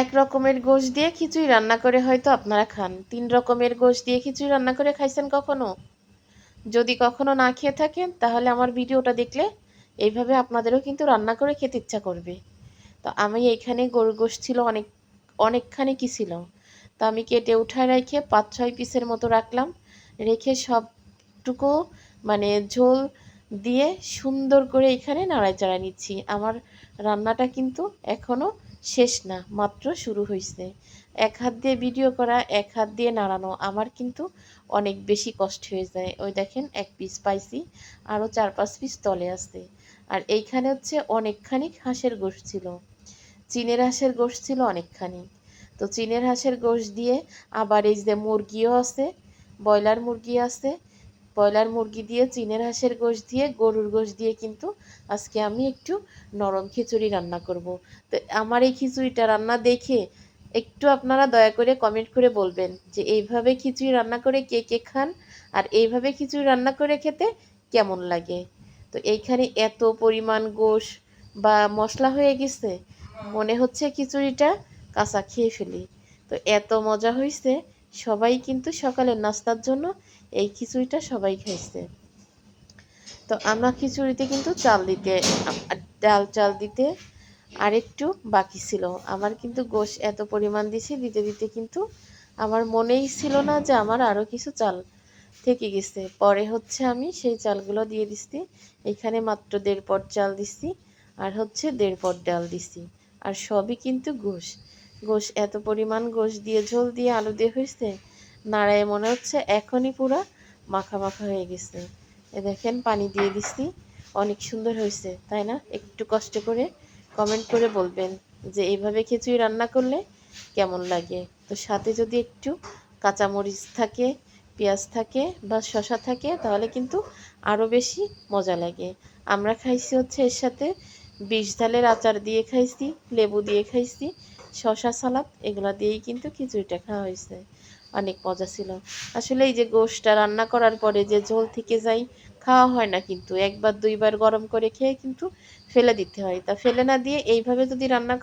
এক রকমের গোশ দিয়ে খিচুড়ি রান্না করে হয়তো আপনারা খান, 3 রকমের গোশ দিয়ে খিচুড়ি রান্না করে খাইছেন কখনো? যদি কখনো না খেয়ে থাকেন তাহলে আমার ভিডিওটা দেখলে এইভাবে আপনাদেরও কিন্তু রান্না করে খেতে ইচ্ছা করবে। তো আমি এইখানে গরুর গোশ ছিল অনেকখানি কি ছিল, তো আমি কেটে উঠায় রেখে 5-6 পিসের মতো রাখলাম, রেখে সবটুকু মানে ঝোল দিয়ে সুন্দর করে এখানে নাড়াচাড়া নিচ্ছি। আমার রান্নাটা কিন্তু এখনও শেষ না, মাত্র শুরু হয়েছে। এক হাত দিয়ে ভিডিও করা, এক হাত দিয়ে নাড়ানো আমার কিন্তু অনেক বেশি কষ্ট হয়ে যায়। ওই দেখেন 1 পিস পাইছি, আরও 4-5 পিস তলে আছে। আর এইখানে হচ্ছে অনেকখানি হাঁসের গোশত ছিল, চীনের হাঁসের গোশত ছিল অনেকখানি। তো চীনের হাঁসের গোশত দিয়ে আবার এই যে মুরগিও আছে, ব্রয়লার মুরগি আছে, ব্রয়লার মুরগি দিয়ে চীনের হাঁসের গোশত দিয়ে গরুর গোশত দিয়ে কিন্তু আজকে আমি একটু নরম খিচুড়ি রান্না করব। তো আমার এই খিচুড়িটা রান্না দেখে একটু আপনারা দয়া করে কমেন্ট করে বলবেন যে এইভাবে খিচুড়ি রান্না করে কে কে খান, আর এইভাবে খিচুড়ি রান্না করে খেতে কেমন লাগে। তো এইখানে এত পরিমাণ গোশ বা মশলা হয়ে গেছে, মনে হচ্ছে খিচুড়িটা কাঁচা খেয়ে ফেলি। তো এত মজা হয়েছে, সবাই কিন্তু সকালের নাস্তার জন্য এই খিচুড়িটা সবাই খাইছে। তো আমরা খিচুড়িতে কিন্তু ডাল চাল দিতে আরেকটু বাকি ছিল। আমার কিন্তু গোশ এত পরিমাণ দিছি, দিতে দিতে কিন্তু আমার মনেই ছিল না যে আমার আরও কিছু চাল থেকে গেছে। পরে হচ্ছে আমি সেই চালগুলো দিয়ে দিছি। এখানে মাত্র 1.5 পট চাল দিছি, আর হচ্ছে 1.5 পট ডাল দিছি। আর সবই কিন্তু গোশ। গোশ এত পরিমাণ গোশ দিয়ে ঝোল দিয়ে আলু দিয়ে হয়েছে, নাড়ায় মনে হচ্ছে এখনই পুরা মাখা মাখা হয়ে গেছে। এ দেখেন পানি দিয়ে দিছি, অনেক সুন্দর হয়েছে তাই না? একটু কষ্ট করে কমেন্ট করে বলবেন যে এইভাবে খিচুড়ি রান্না করলে কেমন লাগে। তো সাথে যদি একটু কাঁচামরিচ থাকে, পেঁয়াজ থাকে বা শসা থাকে তাহলে কিন্তু আরও বেশি মজা লাগে। আমরা খাইছি হচ্ছে এর সাথে বিষ ঝালের আচার দিয়ে খাইছি, লেবু দিয়ে খাইছি, শসা সালাদ এগুলো দিয়েই কিন্তু খিচুড়িটা খাওয়া হয়েছে। অনেক মজা ছিল। আসলে এই যে গোশটা রান্না করার পরে যে ঝোল থেকে যায়, খাওয়া হয় না কিন্তু, 1 বার 2 বার গরম করে খেয়ে কিন্তু ফেলে দিতে হয়। তা ফেলে না দিয়ে এইভাবে যদি রান্না